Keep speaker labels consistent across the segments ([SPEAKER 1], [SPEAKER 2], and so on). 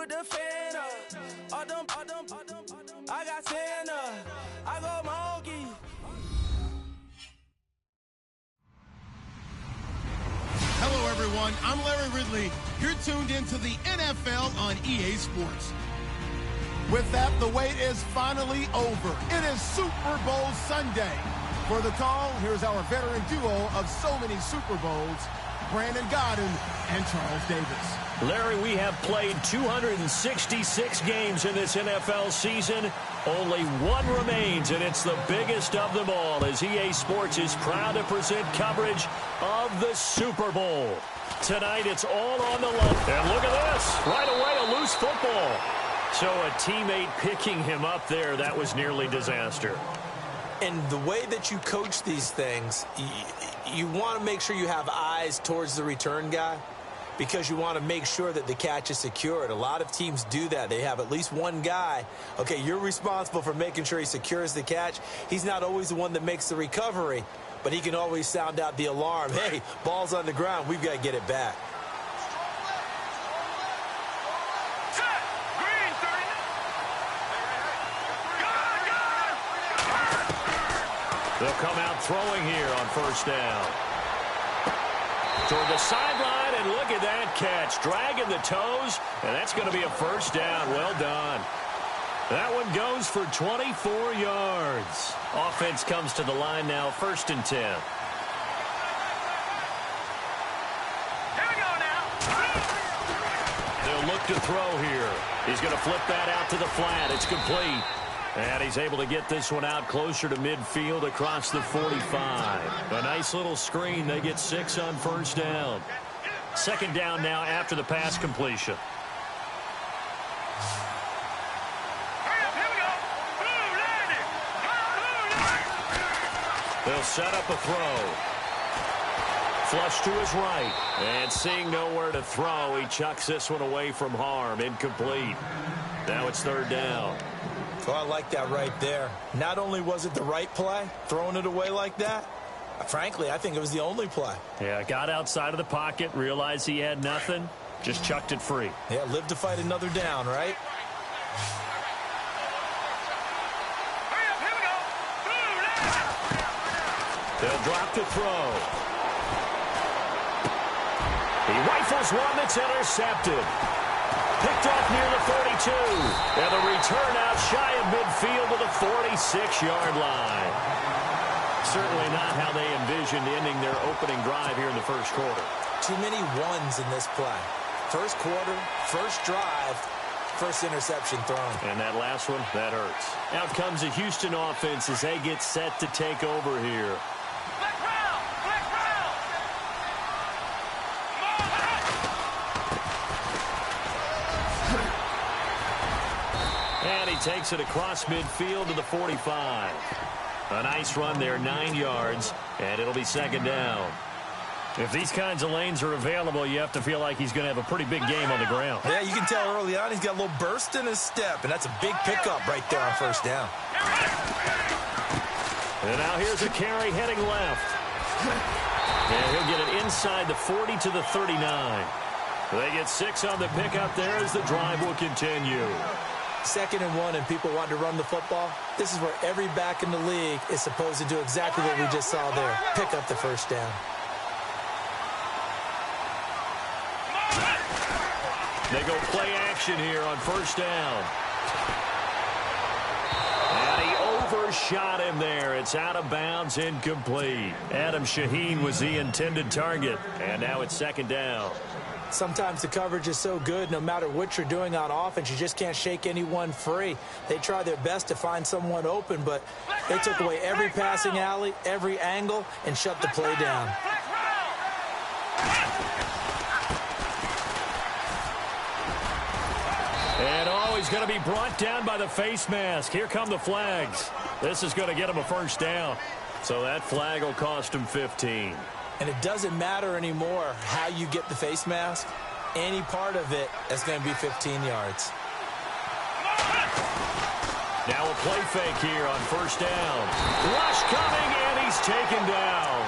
[SPEAKER 1] with the fan I got Santa. I go monkey.
[SPEAKER 2] Hello, everyone. I'm Larry Ridley. You're tuned into the NFL on EA Sports. With that, the wait is finally over. It is Super Bowl Sunday. For the call, here's our veteran duo of so many Super Bowls, Brandon Godden and Charles Davis.
[SPEAKER 3] Larry, we have played 266 games in this NFL season. Only one remains, and it's the biggest of them all, as EA Sports is proud to present coverage of the Super Bowl. Tonight, it's all on the line. And look at this. Right away, a loose football. So a teammate picking him up there, that was nearly disaster.
[SPEAKER 4] And the way that you coach these things, you want to make sure you have eyes towards the return guy because you want to make sure that the catch is secured. A lot of teams do that. They have at least one guy. Okay, you're responsible for making sure he secures the catch. He's not always the one that makes the recovery, but he can always sound out the alarm. Hey, ball's on the ground. We've got to get it back.
[SPEAKER 3] They'll come out throwing here on first down. Toward the sideline, and look at that catch. Dragging the toes, and that's going to be a first down. Well done. That one goes for 24 yards. Offense comes to the line now, 1st and 10.
[SPEAKER 5] Here we go now.
[SPEAKER 3] They'll look to throw here. He's going to flip that out to the flat. It's complete. And he's able to get this one out closer to midfield across the 45. A nice little screen. They get 6 on first down. 2nd down now after the pass completion. They'll set up a throw. Flush to his right. And seeing nowhere to throw, he chucks this one away from harm. Incomplete. Now it's 3rd down.
[SPEAKER 4] Oh, I like that right there. Not only was it the right play, throwing it away like that, frankly, I think it was the only play.
[SPEAKER 3] Yeah, got outside of the pocket, realized he had nothing, just chucked it free.
[SPEAKER 4] Yeah, live to fight another down, right?
[SPEAKER 3] They'll drop to throw. He rifles one that's intercepted. Picked off near the 42. And the return out shy of midfield to the 46-yard line. Certainly not how they envisioned ending their opening drive here in the first quarter.
[SPEAKER 4] Too many ones in this play. First quarter, first drive, first interception thrown.
[SPEAKER 3] And that last one, that hurts. Out comes the Houston offense as they get set to take over here. And he takes it across midfield to the 45. A nice run there, 9 yards, and it'll be 2nd down. If these kinds of lanes are available, you have to feel like he's going to have a pretty big game on the ground.
[SPEAKER 4] Yeah, you can tell early on he's got a little burst in his step, and that's a big pickup right there on first down.
[SPEAKER 3] And now here's a carry heading left. And he'll get it inside the 40 to the 39. They get 6 on the pickup there as the drive will continue.
[SPEAKER 4] 2nd and 1, and people want to run the football. This is where every back in the league is supposed to do exactly what we just saw there. Pick up the first down.
[SPEAKER 3] They go play action here on first down. And he overshot him there. It's out of bounds, incomplete. Adam Shaheen was the intended target. And now it's 2nd down.
[SPEAKER 4] Sometimes the coverage is so good, no matter what you're doing on offense, you just can't shake anyone free. They try their best to find someone open, but they took away every passing alley, every angle, and shut the play down.
[SPEAKER 3] And he's going to be brought down by the face mask. Here come the flags. This is going to get him a first down. So that flag will cost him 15.
[SPEAKER 4] And it doesn't matter anymore how you get the face mask. Any part of it is going to be 15 yards.
[SPEAKER 3] Now a play fake here on first down. Rush coming, and he's taken down.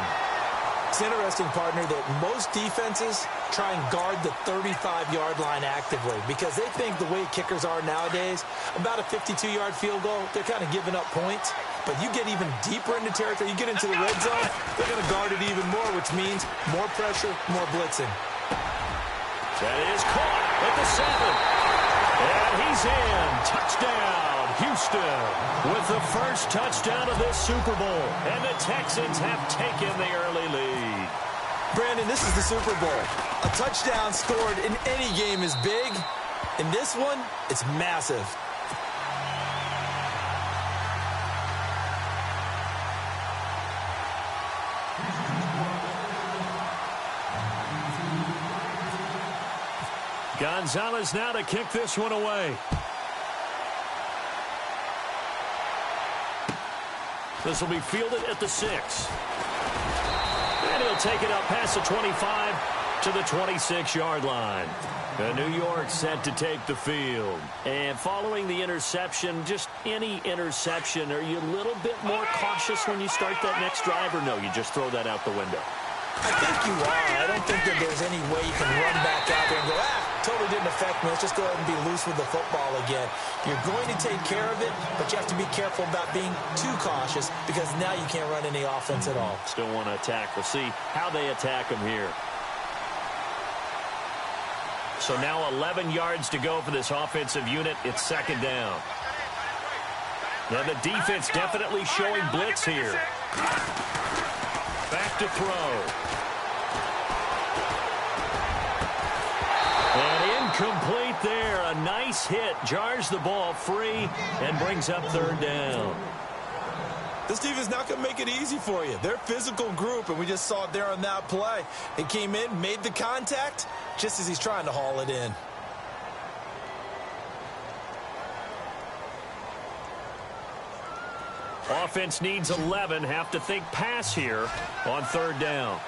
[SPEAKER 4] It's interesting, partner, that most defenses try and guard the 35-yard line actively because they think the way kickers are nowadays, about a 52-yard field goal, they're kind of giving up points. But you get even deeper into territory, you get into the red zone, they're going to guard it even more, which means more pressure, more blitzing.
[SPEAKER 3] That is caught at the 7. And he's in. Touchdown, Houston, with the first touchdown of this Super Bowl. And the Texans have taken the early lead.
[SPEAKER 4] Brandon, this is the Super Bowl. A touchdown scored in any game is big. In this one, it's massive.
[SPEAKER 3] Gonzalez now to kick this one away. This will be fielded at the 6. And he'll take it up past the 25 to the 26-yard line. New York set to take the field. And following the interception, just any interception, are you a little bit more cautious when you start that next drive, or no, you just throw that out the window?
[SPEAKER 4] I think you are. I don't think that there's any way you can run back out there and go, totally didn't affect me. Let's just go ahead and be loose with the football again. You're going to take care of it, but you have to be careful about being too cautious because now you can't run any offense at all.
[SPEAKER 3] Still want to attack. We'll see how they attack them here. So now 11 yards to go for this offensive unit. It's second down. Now the defense definitely showing blitz here. Back to throw. And incomplete there. A nice hit. Jars the ball free and brings up third down.
[SPEAKER 4] This team is not going to make it easy for you. They're a physical group, and we just saw it there on that play. They came in, made the contact, just as he's trying to haul it in.
[SPEAKER 3] Offense needs 11. Have to think pass here on third down.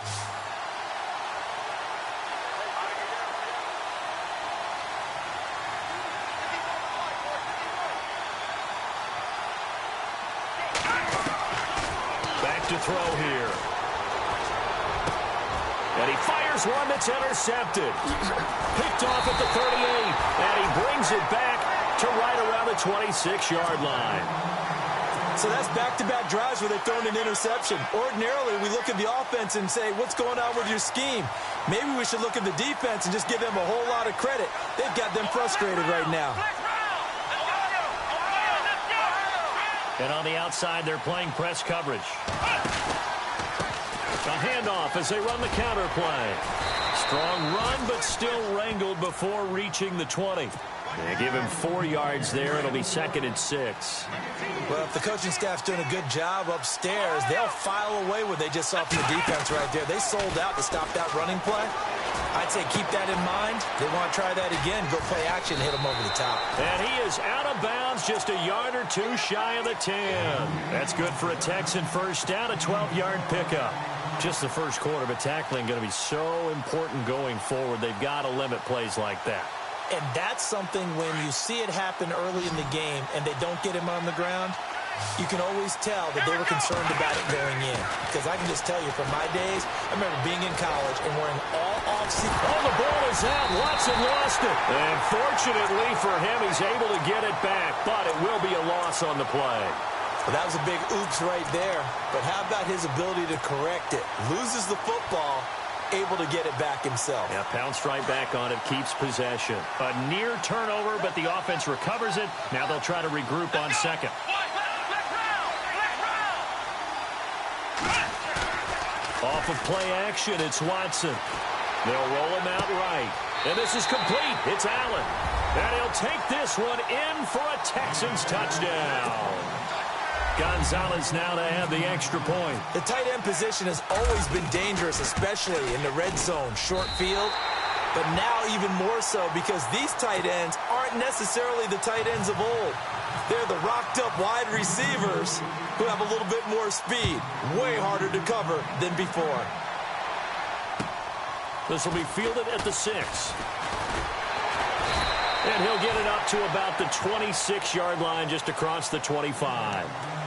[SPEAKER 3] Back to throw here. And he fires one that's intercepted. Picked off at the 38. And he brings it back to right around the 26-yard line.
[SPEAKER 4] So that's back-to-back drives where they've thrown an interception. Ordinarily, we look at the offense and say, what's going on with your scheme? Maybe we should look at the defense and just give them a whole lot of credit. They've got them frustrated right now.
[SPEAKER 3] And on the outside, they're playing press coverage. A handoff as they run the counter play. Strong run, but still wrangled before reaching the 20. They give him 4 yards there. It'll be second and 6.
[SPEAKER 4] Well, if the coaching staff's doing a good job upstairs, they'll file away what they just saw from the defense right there. They sold out to stop that running play. I'd say keep that in mind. They want to try that again. Go play action, hit them over the top.
[SPEAKER 3] And he is out of bounds, just a yard or two shy of the 10. That's good for a Texan first down, a 12-yard pickup. Just the first quarter, but tackling going to be so important going forward. They've got to limit plays like that.
[SPEAKER 4] And that's something when you see it happen early in the game and they don't get him on the ground, you can always tell that they were concerned about it going in. Because I can just tell you from my days, I remember being in college and wearing all off-season.
[SPEAKER 3] Oh, the ball is out. Watson lost it. And fortunately for him, he's able to get it back. But it will be a loss on the play.
[SPEAKER 4] Well, that was a big oops right there. But how about his ability to correct it? Loses the football, able to get it back himself.
[SPEAKER 3] Yeah, pounced right back on it, keeps possession. A near turnover, but the offense recovers it. Now they'll try to regroup on second. Off of play action, it's Watson. They'll roll him out right. And this is complete. It's Allen. And he'll take this one in for a Texans touchdown. Gonzalez now to add the extra point.
[SPEAKER 4] The tight end position has always been dangerous, especially in the red zone, short field. But now even more so because these tight ends aren't necessarily the tight ends of old. They're the rocked-up wide receivers who have a little bit more speed. Way harder to cover than before.
[SPEAKER 3] This will be fielded at the 6. And he'll get it up to about the 26-yard line, just across the 25.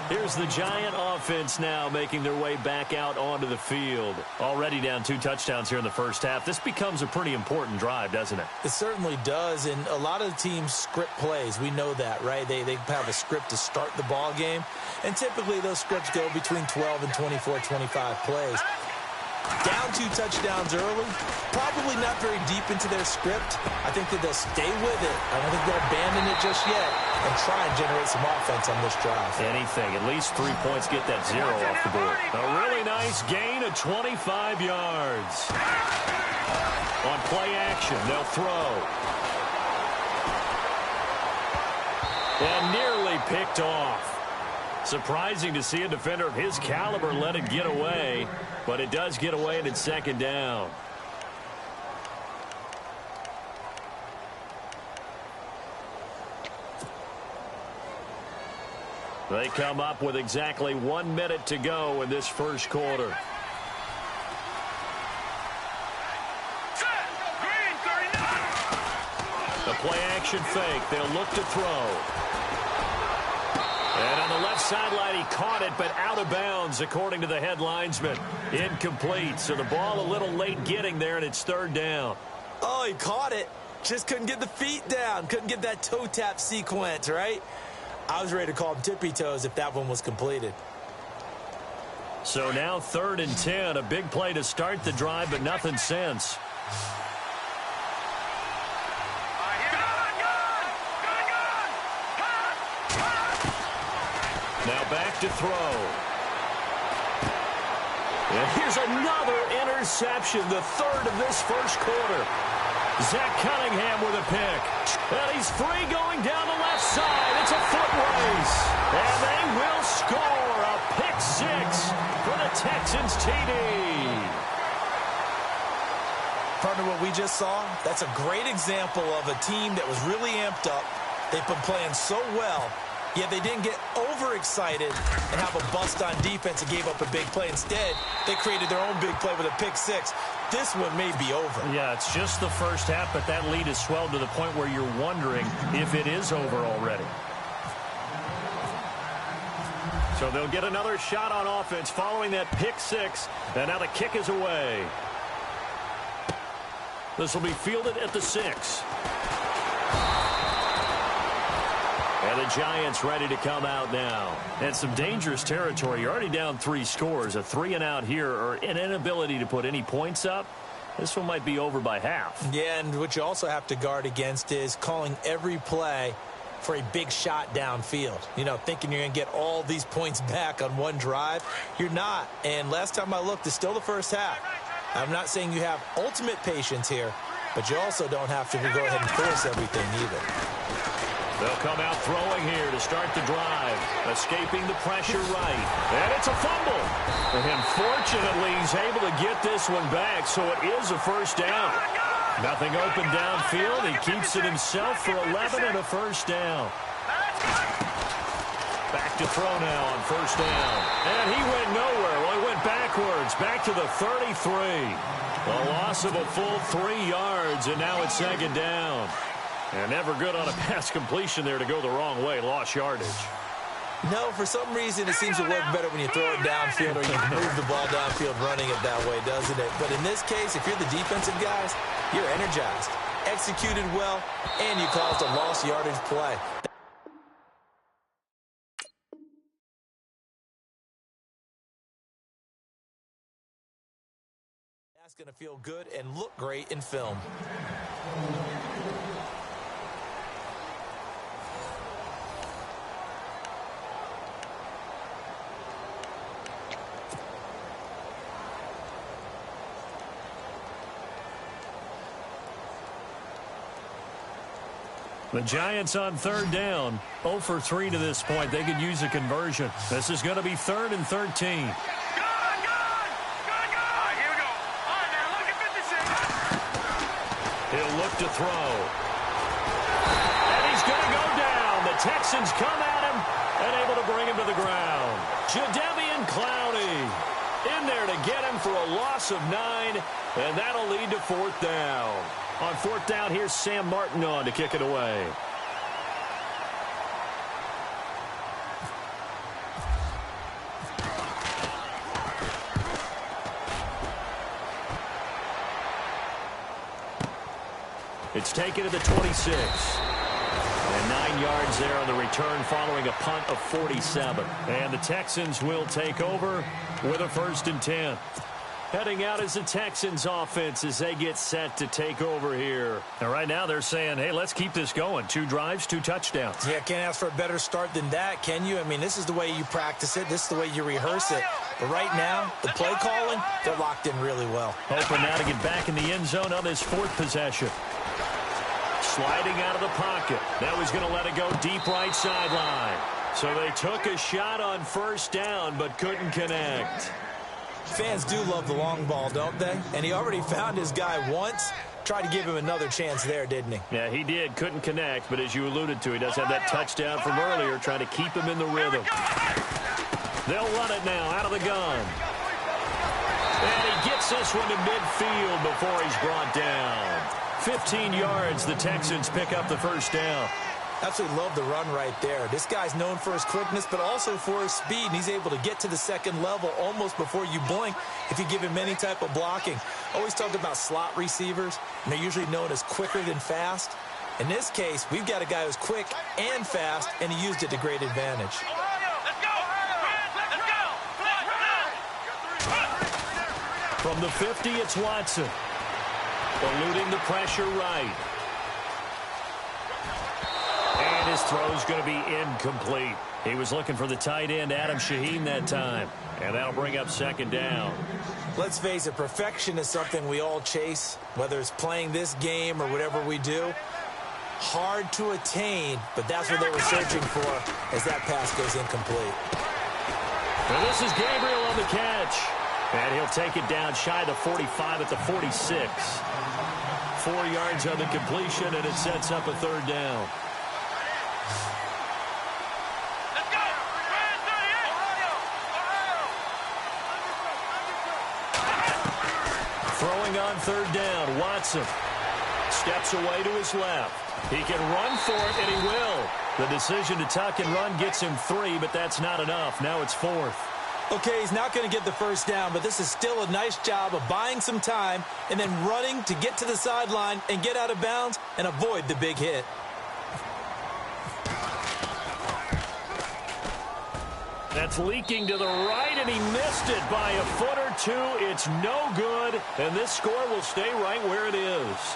[SPEAKER 3] Here's the Giant offense now making their way back out onto the field. Already down 2 touchdowns here in the first half. This becomes a pretty important drive, doesn't it?
[SPEAKER 4] It certainly does, and a lot of the teams script plays. We know that, right? They have a script to start the ball game, and typically those scripts go between 12 and 24, 25 plays. Down 2 touchdowns early, probably not very deep into their script. I think that they'll stay with it. I don't think they'll abandon it just yet and try and generate some offense on this drive.
[SPEAKER 3] Anything. At least 3 points, get that 0 off the board. A really nice gain of 25 yards. On play action, they'll throw. And nearly picked off. Surprising to see a defender of his caliber let it get away, but it does get away and it's second down. They come up with exactly 1 minute to go in this first quarter. The play action fake. They'll look to throw. And on the left sideline, he caught it, but out of bounds, according to the head linesman. Incomplete, so the ball a little late getting there, and it's third down.
[SPEAKER 4] Oh, he caught it. Just couldn't get the feet down. Couldn't get that toe tap sequence, right? I was ready to call him tippy toes if that one was completed.
[SPEAKER 3] So now 3rd and 10, a big play to start the drive, but nothing since. Now back to throw. And here's another interception, the 3rd of this first quarter. Zach Cunningham with a pick. And he's free going down the left side. It's a foot race. And they will score a pick 6 for the Texans TD.
[SPEAKER 4] Partner, what we just saw, that's a great example of a team that was really amped up. They've been playing so well. Yet they didn't get overexcited and have a bust on defense and gave up a big play. Instead, they created their own big play with a pick 6. This one may be over.
[SPEAKER 3] Yeah, it's just the first half, but that lead has swelled to the point where you're wondering if it is over already. So they'll get another shot on offense following that pick 6, and now the kick is away. This will be fielded at the 6. And the Giants ready to come out now. And some dangerous territory. You're already down 3 scores. A 3 and out here, or an inability to put any points up. This one might be over by half.
[SPEAKER 4] Yeah, and what you also have to guard against is calling every play for a big shot downfield. You know, thinking you're going to get all these points back on one drive. You're not. And last time I looked, it's still the first half. I'm not saying you have ultimate patience here, but you also don't have to go ahead and force everything either.
[SPEAKER 3] They'll come out throwing here to start the drive. Escaping the pressure right. And it's a fumble. And fortunately, he's able to get this one back, so it is a first down. Nothing open downfield. He keeps it himself for 11 and a first down. Back to throw now on first down. And he went nowhere. Well, he went backwards. Back to the 33. A loss of a full 3 yards, and now it's second down. And never good on a pass completion there to go the wrong way. Lost yardage.
[SPEAKER 4] No, for some reason it seems to work better when you throw it downfield or you can move the ball downfield running it that way, doesn't it? But in this case, if you're the defensive guys, you're energized, executed well, and you caused a lost yardage play. That's going to feel good and look great in film.
[SPEAKER 3] The Giants on third down, 0 for 3 to this point. They could use a conversion. This is going to be 3rd and 13. He'll look to throw. And he's going to go down. The Texans come at him and able to bring him to the ground. Jadeveon Clowney in there to get him for a loss of 9, and that'll lead to 4th down. On fourth down, here's Sam Martin on to kick it away. It's taken to the 26. And 9 yards there on the return following a punt of 47. And the Texans will take over with a 1st and 10. Heading out is the Texans offense as they get set to take over here. And right now they're saying, hey, let's keep this going. 2 drives, 2 touchdowns.
[SPEAKER 4] Yeah, can't ask for a better start than that, can you? I mean, this is the way you practice it. This is the way you rehearse it. But right now, the play calling, they're locked in really well.
[SPEAKER 3] Hoping now to get back in the end zone on this 4th possession. Sliding out of the pocket. Now he's going to let it go deep right sideline. So they took a shot on 1st down but couldn't connect.
[SPEAKER 4] Fans do love the long ball, don't they? And he already found his guy once. Tried to give him another chance there, didn't he?
[SPEAKER 3] Yeah, he did. Couldn't connect, but as you alluded to, he does have that touchdown from earlier, trying to keep him in the rhythm. They'll run it now out of the gun. And he gets this one to midfield before he's brought down. 15 yards, the Texans pick up the 1st down.
[SPEAKER 4] Absolutely love the run right there. This guy's known for his quickness, but also for his speed, and he's able to get to the 2nd level almost before you blink if you give him any type of blocking. Always talk about slot receivers, and they're usually known as quicker than fast. In this case, we've got a guy who's quick and fast, and he used it to great advantage.
[SPEAKER 3] From the 50, it's Watson. Eluding the pressure right. And his throw's going to be incomplete. He was looking for the tight end, Adam Shaheen, that time. And that'll bring up 2nd down.
[SPEAKER 4] Let's face it, perfection is something we all chase, whether it's playing this game or whatever we do. Hard to attain, but that's what they were searching for as that pass goes incomplete.
[SPEAKER 3] And this is Gabriel on the catch. And he'll take it down shy of the 45 at the 46. 4 yards on the completion, and it sets up a 3rd down. Throwing on 3rd down, Watson steps away to his left. He can run for it, and he will. The decision to tuck and run gets him 3, but that's not enough. Now it's 4th.
[SPEAKER 4] Okay, he's not going to get the 1st down, but this is still a nice job of buying some time and then running to get to the sideline and get out of bounds and avoid the big hit.
[SPEAKER 3] That's leaking to the right, and he missed it by a foot or 2. It's no good, and this score will stay right where it is.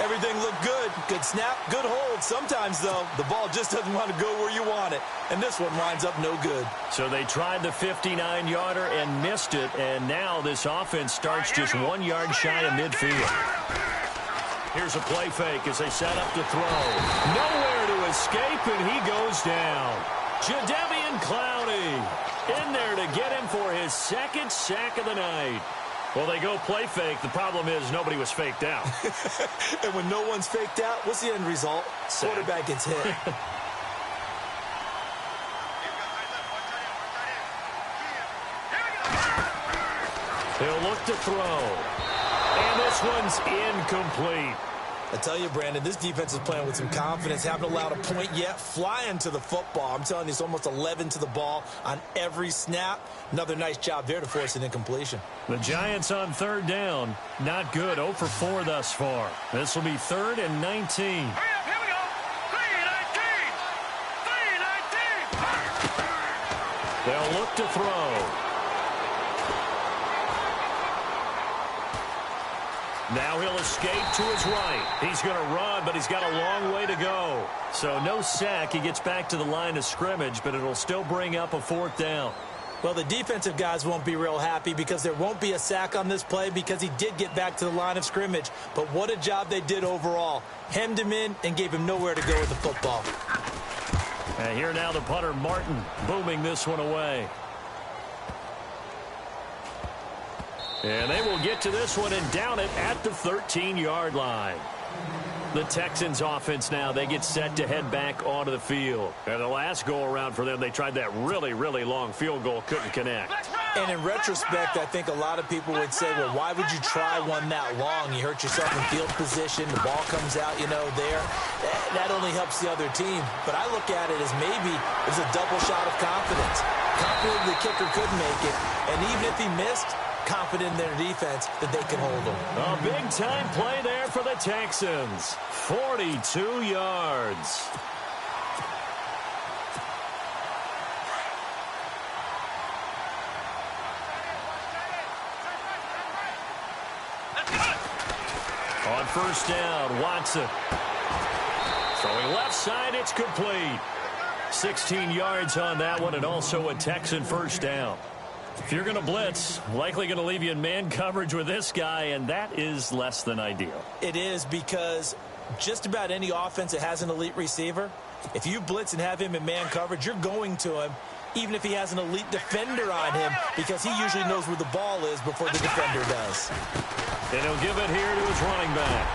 [SPEAKER 4] Everything looked good. Good snap, good hold. Sometimes, though, the ball just doesn't want to go where you want it. And this one winds up no good.
[SPEAKER 3] So they tried the 59-yarder and missed it, and now this offense starts just 1 yard shy of midfield. Here's a play fake as they set up to throw. Nowhere to escape, and he goes down. Jadeveon Clowney in there to get him for his 2nd sack of the night. Well, they go play fake. The problem is nobody was faked out.
[SPEAKER 4] And when no one's faked out, what's the end result? Sack. Quarterback gets hit.
[SPEAKER 3] They'll look to throw. And this one's incomplete.
[SPEAKER 4] I tell you, Brandon, this defense is playing with some confidence. Haven't allowed a point yet. Flying to the football. I'm telling you, it's almost 11 to the ball on every snap. Another nice job there to force an incompletion.
[SPEAKER 3] The Giants on 3rd down. Not good. 0 for 4 thus far. This will be 3rd and 19.
[SPEAKER 5] Hurry up, here we go. 3-19. 3-19.
[SPEAKER 3] They'll look to throw. Now he'll escape to his right. He's going to run, but he's got a long way to go. So no sack. He gets back to the line of scrimmage, but it'll still bring up a 4th down.
[SPEAKER 4] Well, the defensive guys won't be real happy because there won't be a sack on this play because he did get back to the line of scrimmage. But what a job they did overall. Hemmed him in and gave him nowhere to go with the football.
[SPEAKER 3] And here now the punter, Martin, booming this one away. And they will get to this one and down it at the 13-yard line. The Texans offense now, they get set to head back onto the field. And the last go-around for them, they tried that really, really long field goal, couldn't connect.
[SPEAKER 5] Let's ride!
[SPEAKER 4] And in retrospect, I think a lot of people would say, well, why would you try one that long? You hurt yourself in field position. The ball comes out, there. That only helps the other team. But I look at it as maybe it's a double shot of confidence. Confident the kicker could make it. And even if he missed, confident in their defense that they can hold him.
[SPEAKER 3] A big-time play there for the Texans. 42 yards. On first down, Watson. Throwing left side, it's complete. 16 yards on that one, and also a Texan first down. If you're going to blitz, likely going to leave you in man coverage with this guy, and that is less than ideal.
[SPEAKER 4] It is, because just about any offense that has an elite receiver, if you blitz and have him in man coverage, you're going to him, even if he has an elite defender on him, because he usually knows where the ball is before the defender does.
[SPEAKER 3] And he'll give it here to his running back.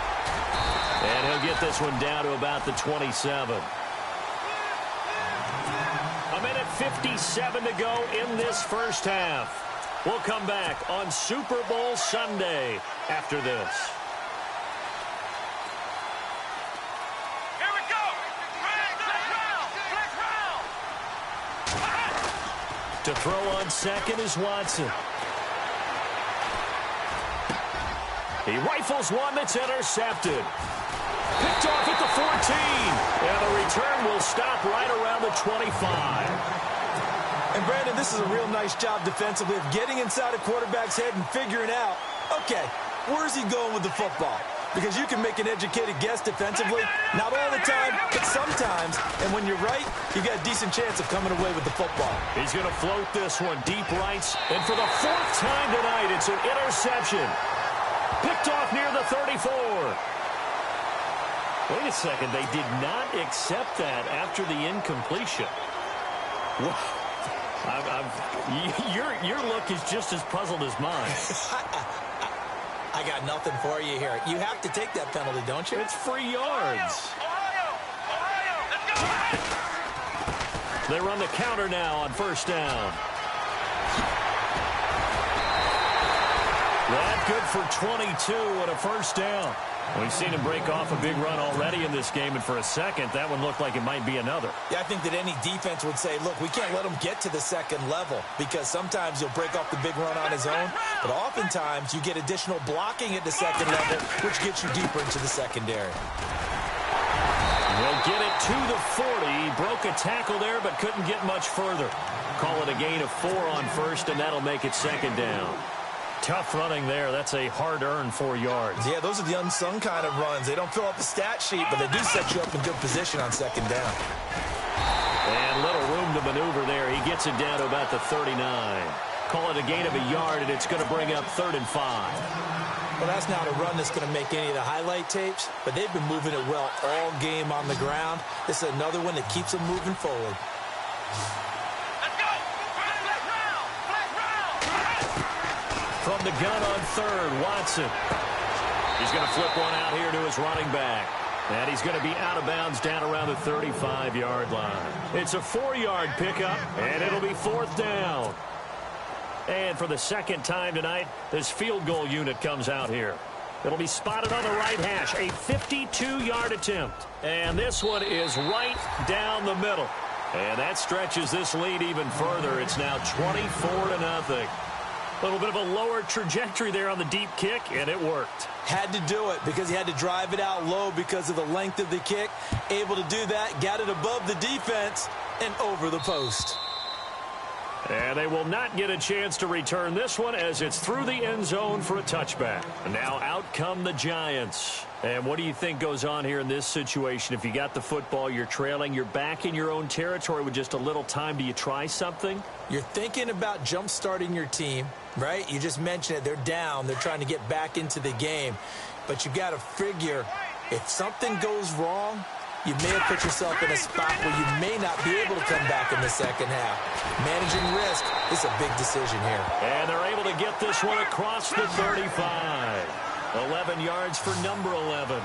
[SPEAKER 3] And he'll get this one down to about the 27. A minute 57 to go in this first half. We'll come back on Super Bowl Sunday after this.
[SPEAKER 5] Here we go. Flag round.
[SPEAKER 3] To throw on second is Watson. He rifles one that's intercepted. Picked off at the 14. And the return will stop right around the 25.
[SPEAKER 4] And, Brandon, this is a real nice job defensively of getting inside a quarterback's head and figuring out, okay, where's he going with the football? Because you can make an educated guess defensively. Not all the time, but sometimes. And when you're right, you got a decent chance of coming away with the football.
[SPEAKER 3] He's going to float this one deep rights. And for the fourth time tonight, it's an interception. Picked off near the 34. Wait a second. They did not accept that after the incompletion. Your look is just as puzzled as mine.
[SPEAKER 4] I got nothing for you here. You have to take that penalty, don't you?
[SPEAKER 3] It's free yards.
[SPEAKER 5] Ohio, let's go.
[SPEAKER 3] They run the counter now on first down. That good for 22 and a first down. We've seen him break off a big run already in this game, and for a second, that one looked like it might be another.
[SPEAKER 4] Yeah, I think that any defense would say, look, we can't let him get to the second level, because sometimes he'll break off the big run on his own, but oftentimes you get additional blocking at the second level, which gets you deeper into the secondary.
[SPEAKER 3] We'll get it to the 40. He broke a tackle there, but couldn't get much further. Call it a gain of 4 on first, and that'll make it second down. Tough running there. That's a hard-earned 4 yards.
[SPEAKER 4] Yeah, those are the unsung kind of runs. They don't fill up the stat sheet, but they do set you up in good position on second down.
[SPEAKER 3] And little room to maneuver there. He gets it down to about the 39. Call it a gain of a yard, and it's going to bring up 3rd and 5.
[SPEAKER 4] Well, that's not a run that's going to make any of the highlight tapes, but they've been moving it well all game on the ground. This is another one that keeps them moving forward.
[SPEAKER 3] From the gun on third, Watson. He's going to flip one out here to his running back. And he's going to be out of bounds down around the 35-yard line. It's a 4-yard pickup, and it'll be 4th down. And for the second time tonight, this field goal unit comes out here. It'll be spotted on the right hash, a 52-yard attempt. And this one is right down the middle. And that stretches this lead even further. It's now 24-0. A little bit of a lower trajectory there on the deep kick, and it worked.
[SPEAKER 4] Had to do it because he had to drive it out low because of the length of the kick. Able to do that, got it above the defense and over the post.
[SPEAKER 3] And they will not get a chance to return this one as it's through the end zone for a touchback. Now out come the Giants. And what do you think goes on here in this situation? If you got the football, you're trailing, you're back in your own territory with just a little time. Do you try something?
[SPEAKER 4] You're thinking about jump-starting your team, right? You just mentioned it. They're down. They're trying to get back into the game. But you got to figure if something goes wrong, you may have put yourself in a spot where you may not be able to come back in the second half. Managing risk is a big decision here.
[SPEAKER 3] And they're able to get this one across the 35. 11 yards for number 11.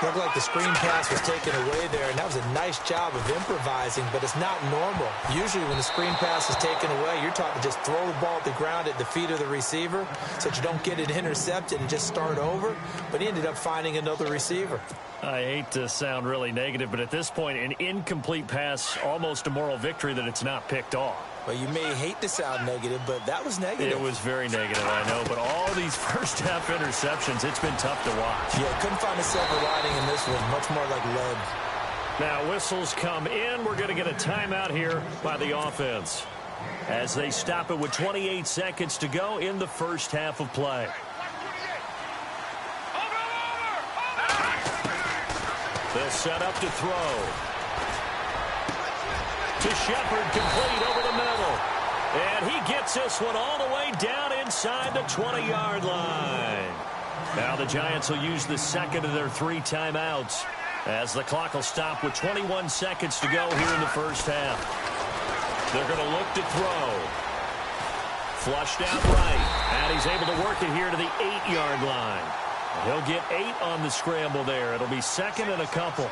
[SPEAKER 4] Looked like the screen pass was taken away there, and that was a nice job of improvising, but it's not normal. Usually when the screen pass is taken away, you're taught to just throw the ball at the ground at the feet of the receiver so that you don't get it intercepted and just start over, but he ended up finding another receiver.
[SPEAKER 3] I hate to sound really negative, but at this point, an incomplete pass, almost a moral victory that it's not picked off.
[SPEAKER 4] Well, you may hate to sound negative, but that was negative.
[SPEAKER 3] It was very negative, I know, but all these first-half interceptions, it's been tough to watch.
[SPEAKER 4] Yeah, couldn't find a silver lining in this one, much more like lead.
[SPEAKER 3] Now, whistles come in. We're going to get a timeout here by the offense as they stop it with 28 seconds to go in the first half of play. They'll set up to throw. To Shepard, complete over the middle. And he gets this one all the way down inside the 20-yard line. Now the Giants will use the second of their 3 timeouts as the clock will stop with 21 seconds to go here in the first half. They're going to look to throw. Flushed out right. And he's able to work it here to the 8-yard line. He'll get 8 on the scramble there. It'll be second and a couple.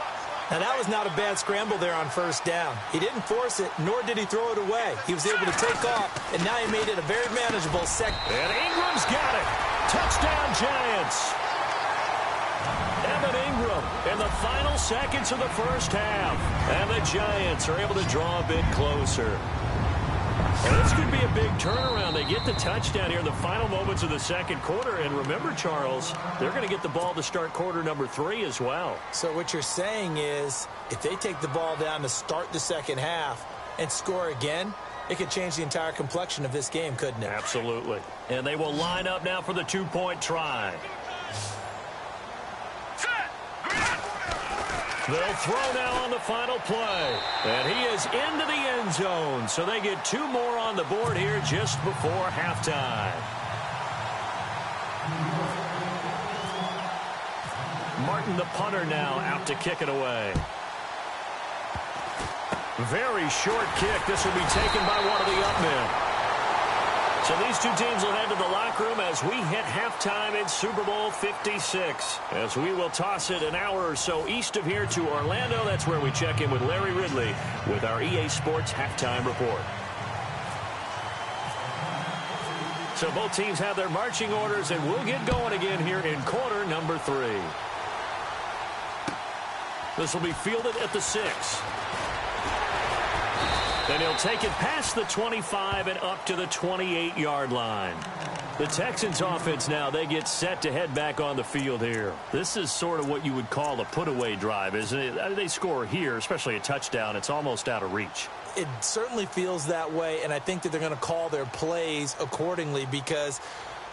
[SPEAKER 4] Now, that was not a bad scramble there on first down. He didn't force it, nor did he throw it away. He was able to take off, and now he made it a very manageable second.
[SPEAKER 3] And Ingram's got it. Touchdown, Giants. Evan Ingram in the final seconds of the first half. And the Giants are able to draw a bit closer. Well, this could be a big turnaround. They get the touchdown here in the final moments of the second quarter. And remember, Charles, they're going to get the ball to start quarter number 3 as well.
[SPEAKER 4] So what you're saying is if they take the ball down to start the second half and score again, it could change the entire complexion of this game, couldn't it?
[SPEAKER 3] Absolutely. And they will line up now for the 2-point try. They'll throw now on the final play. And he is into the end zone. So they get 2 more on the board here just before halftime. Martin, the punter, now out to kick it away. Very short kick. This will be taken by one of the up men. So these two teams will head to the locker room as we hit halftime in Super Bowl 56. As we will toss it an hour or so east of here to Orlando. That's where we check in with Larry Ridley with our EA Sports halftime report. So both teams have their marching orders, and we'll get going again here in quarter number 3. This will be fielded at the 6. Then he'll take it past the 25 and up to the 28-yard line. The Texans offense now, they get set to head back on the field here. This is sort of what you would call a put-away drive, isn't it? They score here, especially a touchdown. It's almost out of reach.
[SPEAKER 4] It certainly feels that way, and I think that they're going to call their plays accordingly because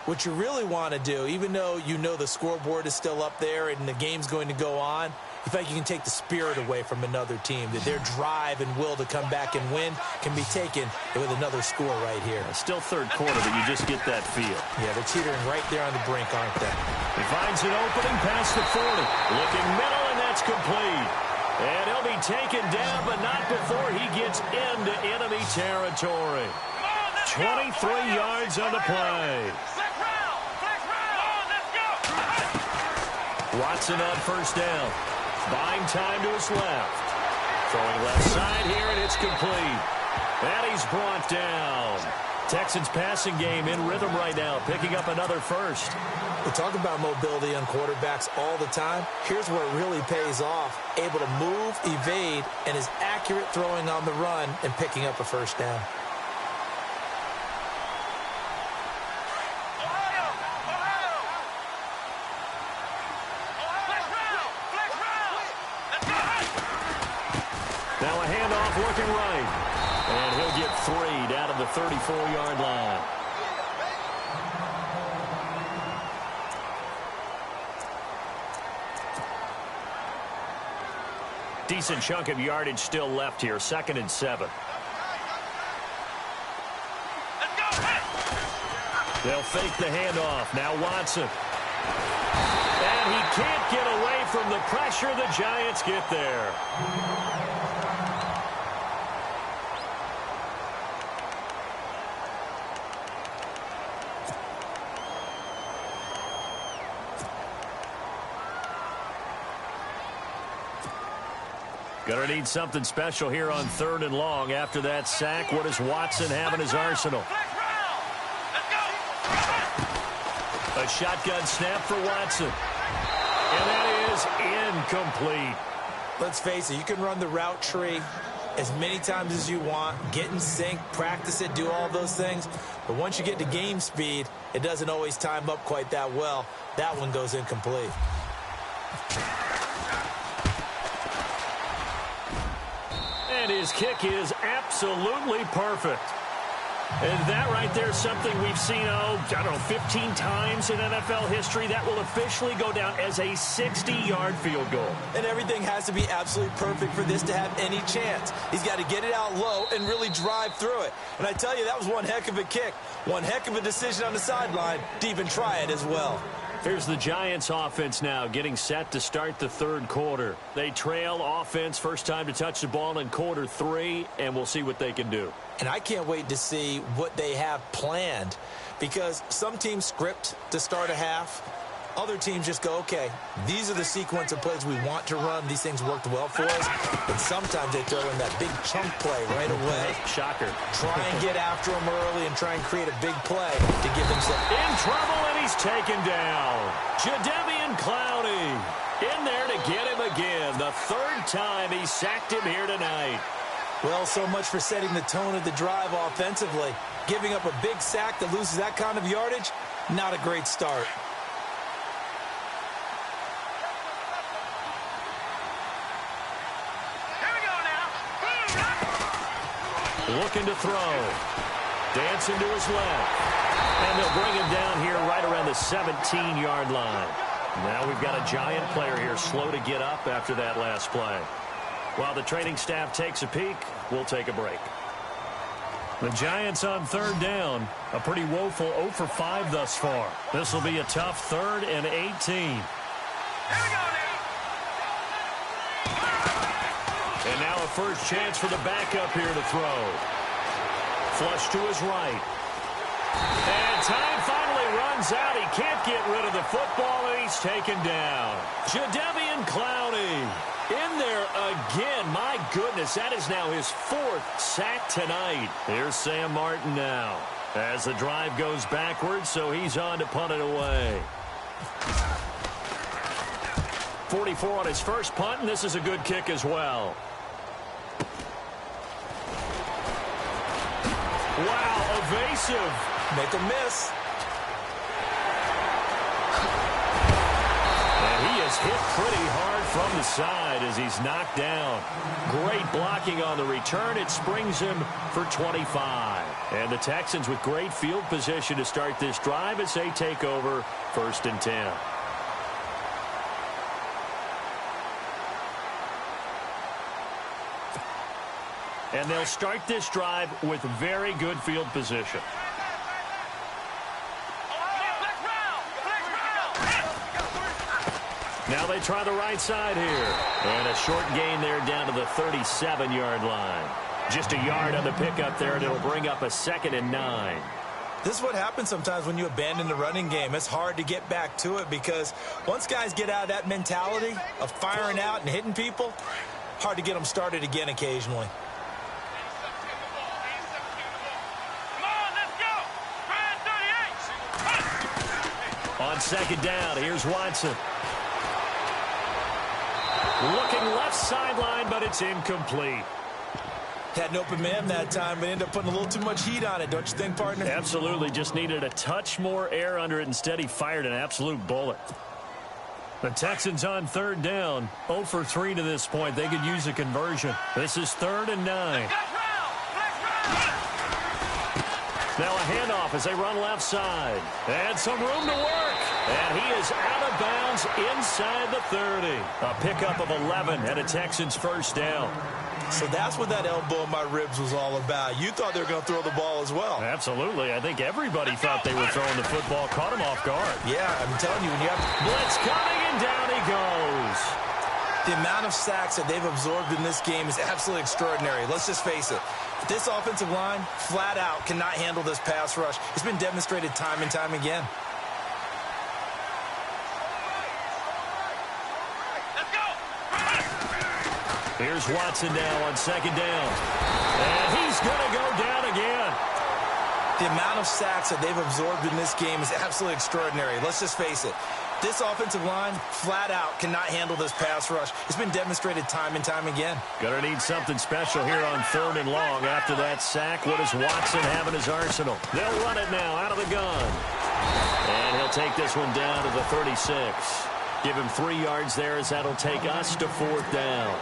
[SPEAKER 4] what you really want to do, even though you know the scoreboard is still up there and the game's going to go on, you think you can take the spirit away from another team, that their drive and will to come back and win can be taken with another score right here.
[SPEAKER 3] Still third quarter, but you just get that feel.
[SPEAKER 4] Yeah, they're teetering right there on the brink, aren't they?
[SPEAKER 3] He finds an opening past the 40. Looking middle, and that's complete. And he'll be taken down, but not before he gets into enemy territory. 23 yards on the play. Watson on first down. Buying time to his left. Throwing left side here, and it's complete. And he's brought down. Texans passing game in rhythm right now, picking up another first.
[SPEAKER 4] We talk about mobility on quarterbacks all the time. Here's where it really pays off. Able to move, evade, and is accurate throwing on the run and picking up a first down.
[SPEAKER 3] Now a handoff looking right. And he'll get 3 down to the 34-yard line. Decent chunk of yardage still left here. 2nd and 7. They'll fake the handoff. Now Watson. And he can't get away from the pressure. The Giants get there. Gonna need something special here on 3rd and long. After that sack, what does Watson have in his arsenal? A shotgun snap for Watson. And that is incomplete.
[SPEAKER 4] Let's face it, you can run the route tree as many times as you want, get in sync, practice it, do all those things. But once you get to game speed, it doesn't always time up quite that well. That one goes incomplete.
[SPEAKER 3] And his kick is absolutely perfect. And that right there is something we've seen, I don't know, 15 times in NFL history. That will officially go down as a 60-yard field goal.
[SPEAKER 4] And everything has to be absolutely perfect for this to have any chance. He's got to get it out low and really drive through it. And I tell you, that was one heck of a kick. One heck of a decision on the sideline to even try it as well.
[SPEAKER 3] Here's the Giants offense now getting set to start the 3rd quarter. They trail offense, first time to touch the ball in quarter 3, and we'll see what they can do.
[SPEAKER 4] And I can't wait to see what they have planned, because some teams script to start a half. Other teams just go, okay, these are the sequence of plays we want to run. These things worked well for us. But sometimes they throw in that big chunk play right away.
[SPEAKER 3] Shocker.
[SPEAKER 4] Try and get after them early and try and create a big play to give themselves.
[SPEAKER 3] In trouble, and he's taken down. Jadeveon Clowney in there to get him again. The 3rd time he sacked him here tonight.
[SPEAKER 4] Well, so much for setting the tone of the drive offensively. Giving up a big sack that loses that kind of yardage, not a great start.
[SPEAKER 3] Looking to throw. Dancing to his left. And they'll bring him down here right around the 17-yard line. Now we've got a Giant player here slow to get up after that last play. While the training staff takes a peek, we'll take a break. The Giants on 3rd down. A pretty woeful 0 for 5 thus far. This will be a tough 3rd and 18. And now a first chance for the backup here to throw. Flush to his right. And time finally runs out. He can't get rid of the football, and he's taken down. Jadeveon Clowney in there again. My goodness, that is now his 4th sack tonight. Here's Sam Martin now as the drive goes backwards, so he's on to punt it away. 44 on his first punt, and this is a good kick as well. Wow, evasive.
[SPEAKER 4] Make a miss.
[SPEAKER 3] And he is hit pretty hard from the side as he's knocked down. Great blocking on the return. It springs him for 25. And the Texans with great field position to start this drive as they take over 1st and 10. And they'll start this drive with very good field position. Now they try the right side here. And a short gain there down to the 37-yard line. Just a yard on the pickup there, and it'll bring up a 2nd and 9.
[SPEAKER 4] This is what happens sometimes when you abandon the running game. It's hard to get back to it because once guys get out of that mentality of firing out and hitting people, hard to get them started again occasionally.
[SPEAKER 3] On 2nd down, here's Watson. Looking left sideline, but it's incomplete.
[SPEAKER 4] Had an open man that time, but ended up putting a little too much heat on it, don't you think, partner?
[SPEAKER 3] Absolutely. Just needed a touch more air under it. Instead, he fired an absolute bullet. The Texans on 3rd down. 0 for 3 to this point. They could use a conversion. This is 3rd and 9. Now a handoff as they run left side. And some room to work. And he is out of bounds inside the 30. A pickup of 11 and a Texans 1st down.
[SPEAKER 4] So that's what that elbow in my ribs was all about. You thought they were going to throw the ball as well.
[SPEAKER 3] Absolutely. I think everybody thought they were throwing the football. Caught him off guard.
[SPEAKER 4] Yeah, I'm telling you, when you have
[SPEAKER 3] blitz coming, and down he goes.
[SPEAKER 4] The amount of sacks that they've absorbed in this game is absolutely extraordinary. Let's just face it. This offensive line, flat out, cannot handle this pass rush. It's been demonstrated time and time again.
[SPEAKER 3] Here's Watson now on second down. And he's going to go down again.
[SPEAKER 4] The amount of sacks that they've absorbed in this game is absolutely extraordinary. Let's just face it. This offensive line, flat out, cannot handle this pass rush. It's been demonstrated time and time again.
[SPEAKER 3] Going to need something special here on 3rd and long. After that sack, what does Watson have in his arsenal? They'll run it now out of the gun. And he'll take this one down to the 36. Give him 3 yards there as that'll take us to 4th down.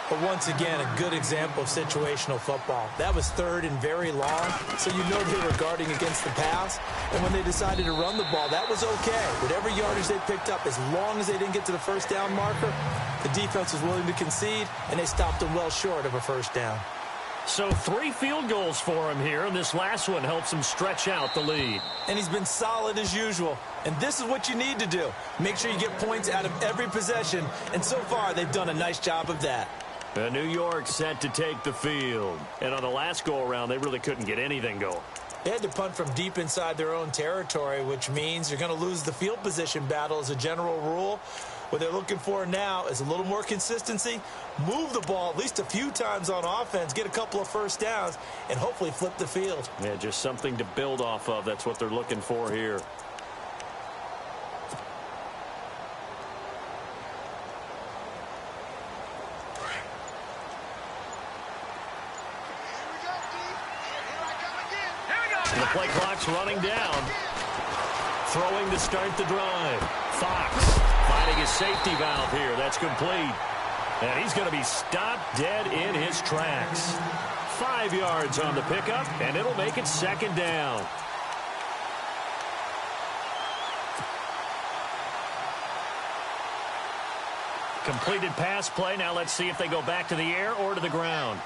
[SPEAKER 4] But once again, a good example of situational football. That was 3rd and very long, so you know they were guarding against the pass. And when they decided to run the ball, that was okay. Whatever yardage they picked up, as long as they didn't get to the 1st down marker, the defense was willing to concede, and they stopped them well short of a 1st down.
[SPEAKER 3] So 3 field goals for him here, and this last one helps him stretch out the lead.
[SPEAKER 4] And he's been solid as usual. And this is what you need to do. Make sure you get points out of every possession, and so far they've done a nice job of that.
[SPEAKER 3] New York set to take the field. And on the last go-around, they really couldn't get anything going.
[SPEAKER 4] They had to punt from deep inside their own territory, which means you're going to lose the field position battle as a general rule. What they're looking for now is a little more consistency, move the ball at least a few times on offense, get a couple of 1st downs, and hopefully flip the field.
[SPEAKER 3] Yeah, just something to build off of. That's what they're looking for here. The play clock's running down. Throwing to start the drive. Fox finding his safety valve here. That's complete. And he's going to be stopped dead in his tracks. 5 yards on the pickup, and it'll make it 2nd down. Completed pass play. Now let's see if they go back to the air or to the ground.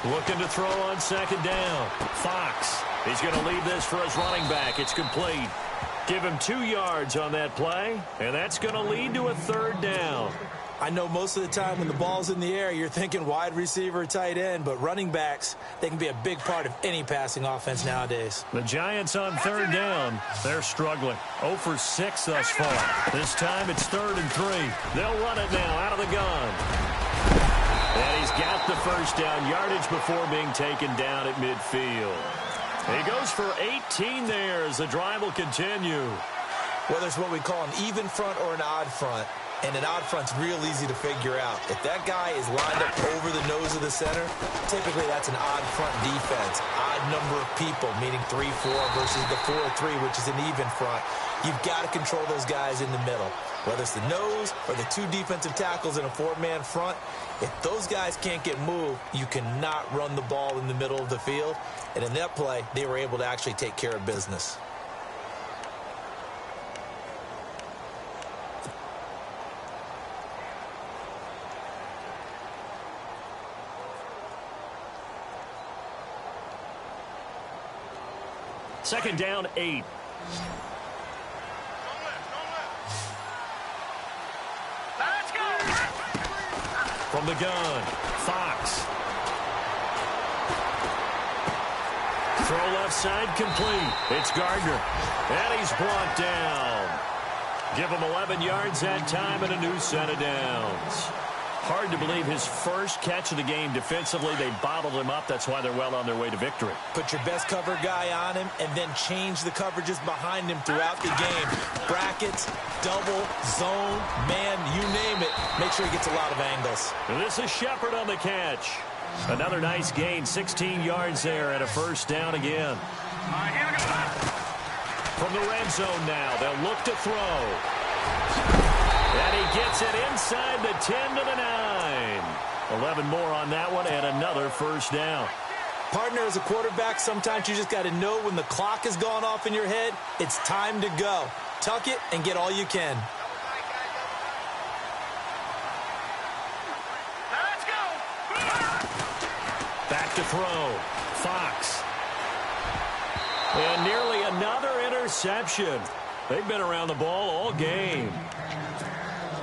[SPEAKER 3] Looking to throw on 2nd down. Fox. He's going to lead this for his running back. It's complete. Give him 2 yards on that play, and that's going to lead to a 3rd down.
[SPEAKER 4] I know most of the time when the ball's in the air, you're thinking wide receiver, tight end, but running backs, they can be a big part of any passing offense nowadays.
[SPEAKER 3] The Giants on 3rd down. They're struggling. 0 for 6 thus far. This time it's 3rd and 3. They'll run it now out of the gun. And he's got the 1st down yardage before being taken down at midfield. He goes for 18 there as the drive will continue.
[SPEAKER 4] Whether it's what we call an even front or an odd front, and an odd front's real easy to figure out. If that guy is lined up over the nose of the center, typically that's an odd front defense. Odd number of people, meaning 3-4 versus the 4-3, which is an even front. You've got to control those guys in the middle. Whether it's the nose or the 2 defensive tackles in a 4-man front, if those guys can't get moved, you cannot run the ball in the middle of the field. And in that play, they were able to actually take care of business.
[SPEAKER 3] Second down, 8.
[SPEAKER 5] Let's go!
[SPEAKER 3] From the gun, Fox. Throw left side complete. It's Gardner. And he's brought down. Give him 11 yards that time and a new set of downs. Hard to believe his first catch of the game defensively. They bottled him up. That's why they're well on their way to victory.
[SPEAKER 4] Put your best cover guy on him and then change the coverages behind him throughout the game. Brackets, double, zone, man, you name it. Make sure he gets a lot of angles.
[SPEAKER 3] And this is Shepard on the catch. Another nice gain, 16 yards there and a first down again.
[SPEAKER 5] All right, here we go.
[SPEAKER 3] From the red zone now, they'll look to throw. And he gets it inside the 10 to the 9. 11 more on that one and another first down.
[SPEAKER 4] Partner, as a quarterback, sometimes you just got to know when the clock has gone off in your head, it's time to go. Tuck it and get all you can.
[SPEAKER 5] Let's go!
[SPEAKER 3] Back to throw. Fox. And nearly another interception. They've been around the ball all game.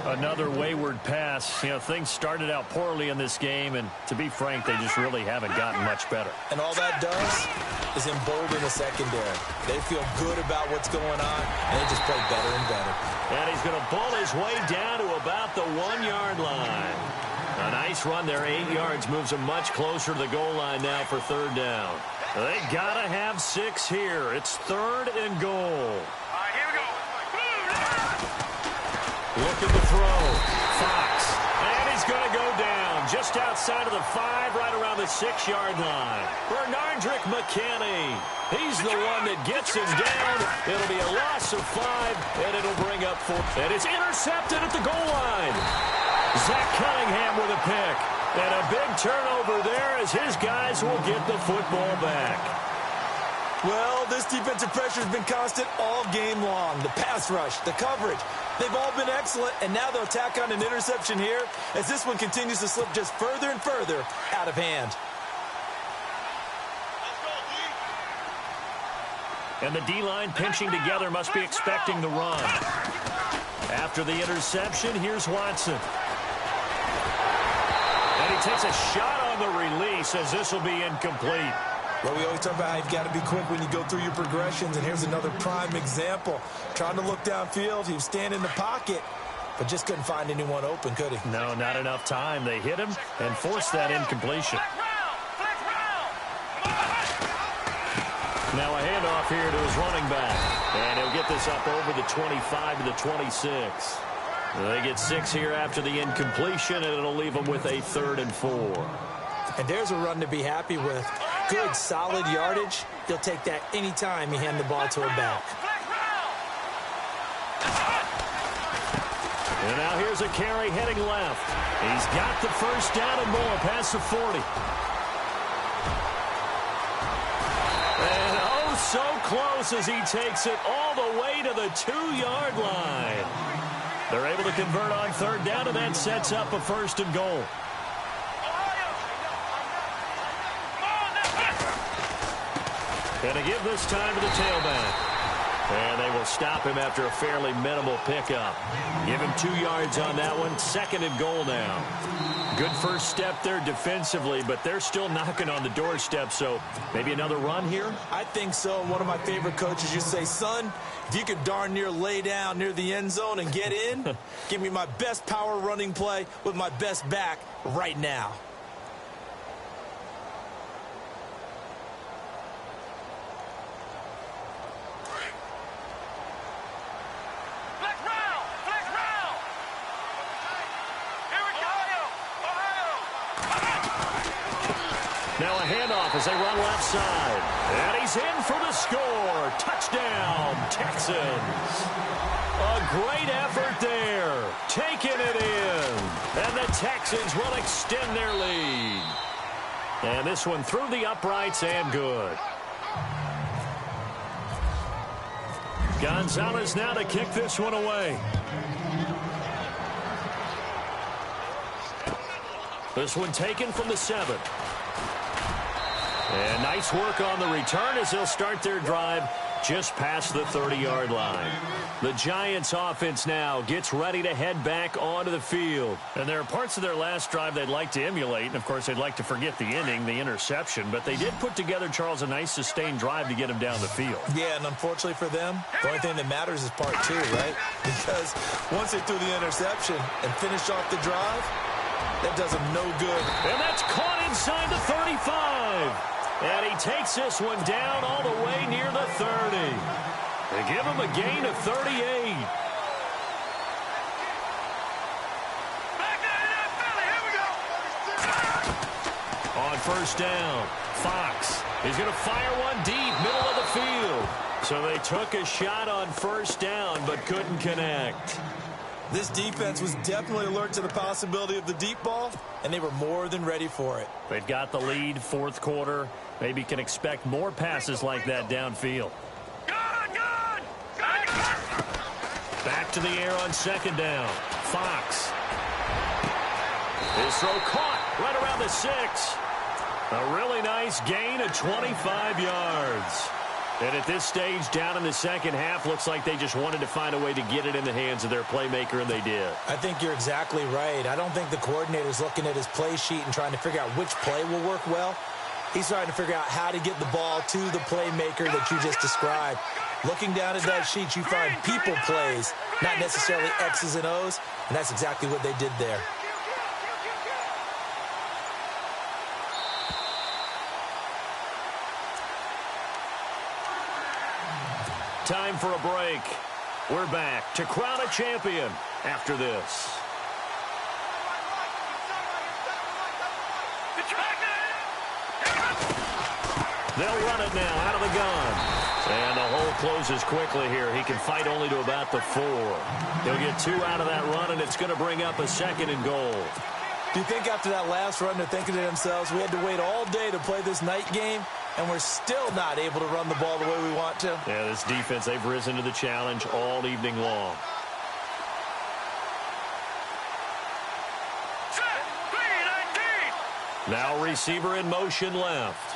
[SPEAKER 3] Another wayward pass. You know, things started out poorly in this game, and to be frank, they just really haven't gotten much better.
[SPEAKER 4] And all that does, is embolden the secondary. They feel good about what's going on, and they just play better and better.
[SPEAKER 3] And he's going to bull his way down to about the 1-yard line. A nice run there, 8 yards, moves him much closer to the goal line now for third down. They got to have 6 here. It's 3rd and goal.
[SPEAKER 5] All right, here we go.
[SPEAKER 3] Looking to throw. Fox. And he's going to go down just outside of the 5, right around the 6-yard line. Bernardrick McKinney. He's the one that gets him down. It'll be a loss of 5, and it'll bring up 4. And it's intercepted at the goal line. Zach Cunningham with a pick. And a big turnover there as his guys will get the football back.
[SPEAKER 4] Well, this defensive pressure has been constant all game long. The pass rush, the coverage, they've all been excellent, and now they'll tack on an interception here as this one continues to slip just further and further out of hand.
[SPEAKER 3] And the D-line pinching together must be expecting the run. After the interception, here's Watson. And he takes a shot on the release as this will be incomplete.
[SPEAKER 4] Well, we always talk about how you've got to be quick when you go through your progressions, and here's another prime example. Trying to look downfield, he was standing in the pocket, but just couldn't find anyone open, could he?
[SPEAKER 3] No, not enough time. They hit him and forced that incompletion. Now a handoff here to his running back, and he'll get this up over the 25 to the 26. They get 6 here after the incompletion, and it'll leave them with a 3rd and 4.
[SPEAKER 4] And there's a run to be happy with. Good, solid yardage. You'll take that anytime you hand the ball to a back.
[SPEAKER 3] And now here's a carry heading left. He's got the first down and more past the 40. And oh, so close as he takes it all the way to the 2-yard line. They're able to convert on 3rd down, and that sets up a 1st and goal. And to give this time to the tailback. And they will stop him after a fairly minimal pickup. Give him 2 yards on that one. 2nd and goal now. Good first step there defensively, but they're still knocking on the doorstep, so maybe another run here?
[SPEAKER 4] I think so. One of my favorite coaches used to say, son, if you could darn near lay down near the end zone and get in, give me my best power running play with my best back right now.
[SPEAKER 3] Now a handoff as they run left side. And he's in for the score. Touchdown, Texans. A great effort there. Taking it in. And the Texans will extend their lead. And this one through the uprights and good. Gonzalez now to kick this one away. This one taken from the 7. And nice work on the return as they'll start their drive just past the 30-yard line. The Giants offense now gets ready to head back onto the field. And there are parts of their last drive they'd like to emulate. And, of course, they'd like to forget the inning, the interception. But they did put together, Charles, a nice sustained drive to get them down the field.
[SPEAKER 4] Yeah, and unfortunately for them, the only thing that matters is part 2, right? Because once they threw the interception and finished off the drive, that does them no good.
[SPEAKER 3] And that's caught inside the 35. And he takes this one down all the way near the 30. They give him a gain of 38.
[SPEAKER 5] Here we go.
[SPEAKER 3] On 1st down, Fox is going to fire one deep, middle of the field. So they took a shot on 1st down, but couldn't connect.
[SPEAKER 4] This defense was definitely alert to the possibility of the deep ball, and they were more than ready for it.
[SPEAKER 3] They've got the lead, 4th quarter. Maybe can expect more passes like that downfield.
[SPEAKER 5] Good.
[SPEAKER 3] Back to the air on 2nd down. Fox. His throw caught right around the 6. A really nice gain of 25 yards. And at this stage, down in the second half, looks like they just wanted to find a way to get it in the hands of their playmaker, and they did.
[SPEAKER 4] I think you're exactly right. I don't think the coordinator's looking at his play sheet and trying to figure out which play will work well. He's trying to figure out how to get the ball to the playmaker that you just described. Looking down at that sheet, you find people plays, not necessarily X's and O's, and that's exactly what they did there.
[SPEAKER 3] Time for a break. We're back to crown a champion after this. They'll run it now out of the gun. And the hole closes quickly here. He can fight only to about the 4. He'll get 2 out of that run, and it's going to bring up a 2nd and goal.
[SPEAKER 4] Do you think after that last run they're thinking to themselves, we had to wait all day to play this night game, and we're still not able to run the ball the way we want to?
[SPEAKER 3] Yeah, this defense, they've risen to the challenge all evening long. Now receiver in motion left.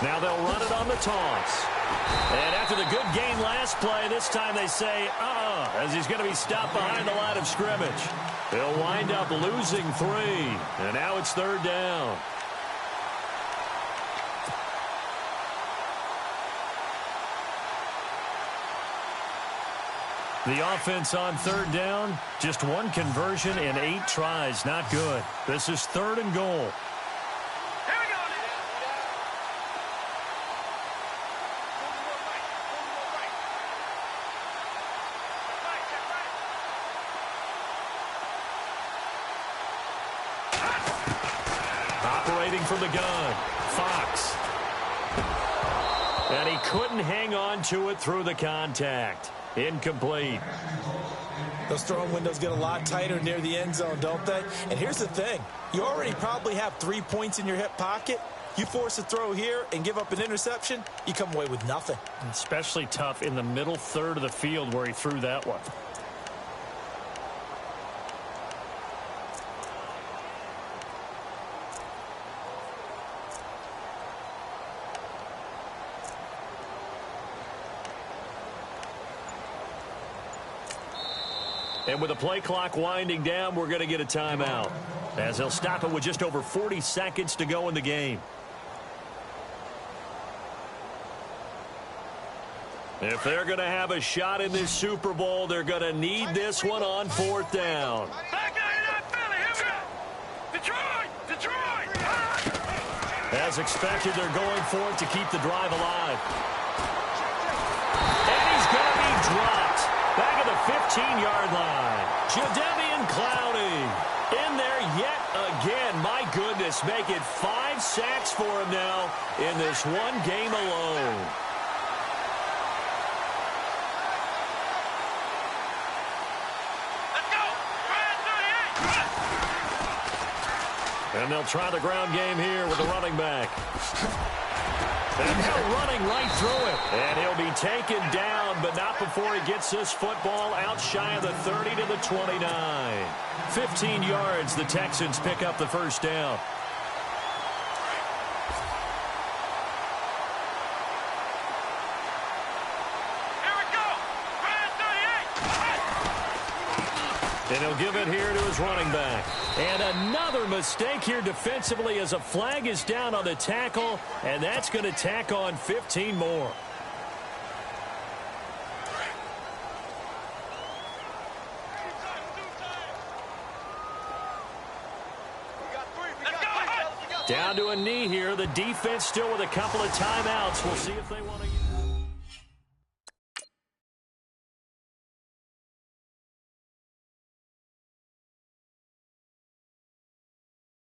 [SPEAKER 3] Now they'll run it on the toss. And after the good gain last play, this time they say, as he's going to be stopped behind the line of scrimmage. They'll wind up losing 3. And now it's 3rd down. The offense on 3rd down, just 1 conversion in 8 tries. Not good. This is 3rd and goal. Operating from the gun, Fox. And he couldn't hang on to it through the contact. Incomplete.
[SPEAKER 4] Those throwing windows get a lot tighter near the end zone, don't they? And here's the thing. You already probably have 3 points in your hip pocket. You force a throw here and give up an interception, you come away with nothing.
[SPEAKER 3] Especially tough in the middle third of the field where he threw that one. And with the play clock winding down, we're going to get a timeout, as they'll stop it with just over 40 seconds to go in the game. If they're going to have a shot in this Super Bowl, they're going to need this one on 4th down. As expected, they're going for it to keep the drive alive. And he's going to be dropped. Back at the 15-yard line. Jadeveon Clowney in there yet again. My goodness, make it 5 sacks for him now in this one game alone.
[SPEAKER 5] Let's go.
[SPEAKER 3] And they'll try the ground game here with the running back. And now running right through it. And he'll be taken down, but not before he gets this football out shy of the 30 to the 29. 15 yards, the Texans pick up the 1st down.
[SPEAKER 5] Here we go.
[SPEAKER 3] And he'll give it here to his running back. And another mistake here defensively as a flag is down on the tackle, and that's going to tack on 15 more. Down to a knee here. The defense still with a couple of timeouts. We'll see if they want to use.